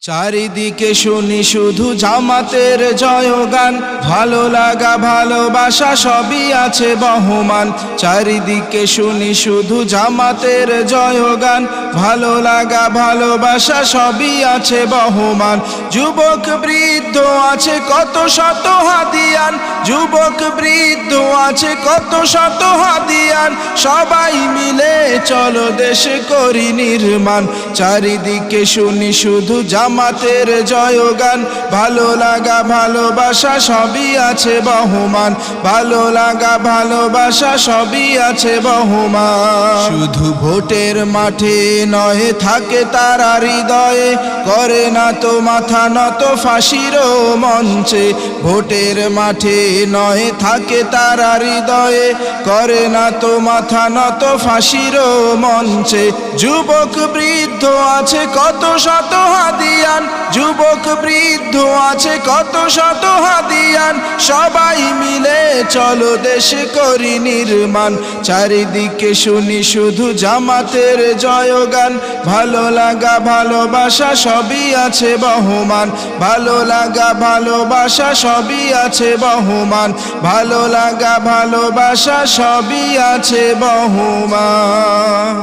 চারিদিকে শুনি শুধু জামাতের জয়গান, ভালো লাগা ভালোবাসা সবই আছে বহমান। চারিদিকে শুনি শুধু জামাতের জয়গান, ভালো লাগা ভালোবাসা সবই আছে বহমান। যুবক বৃদ্ধ আছে কত শত হাদিয়ান, যুবক বৃদ্ধ আছে কত শত হাদিয়ান, সবাই মিলে চলো দেশ করি নির্মাণ। চারিদিকে শুনি শুধু জামাতের জয়গান, ভালো লাগা ভালোবাসা সবই আছে বহমান, ভালো লাগা ভালোবাসা সবই আছে বহমান। শুধু ভোটের মাঠে নয় থাকে তারা হৃদয়ে, করে না তো মাথা নত ফাঁসির মঞ্চে। ভোটের মাঠে নয় থাকে তারা হৃদয়ে, করে না তো মাথা নত ফাঁসির মঞ্চে। যুবক বৃদ্ধ আছে কত শত হাদিয়ান, যুবক বৃদ্ধ আছে কত শত হাদিয়ান, সবাই মিলে চলো দেশ করি নির্মাণ। চারিদিকে শুনি শুধু জামাতের জয়গান, ভালো লাগা ভালোবাসা সবই আছে বহমান, ভালো লাগা ভালোবাসা সবই আছে বহমান, ভালো লাগা ভালোবাসা সবই আছে বহমান।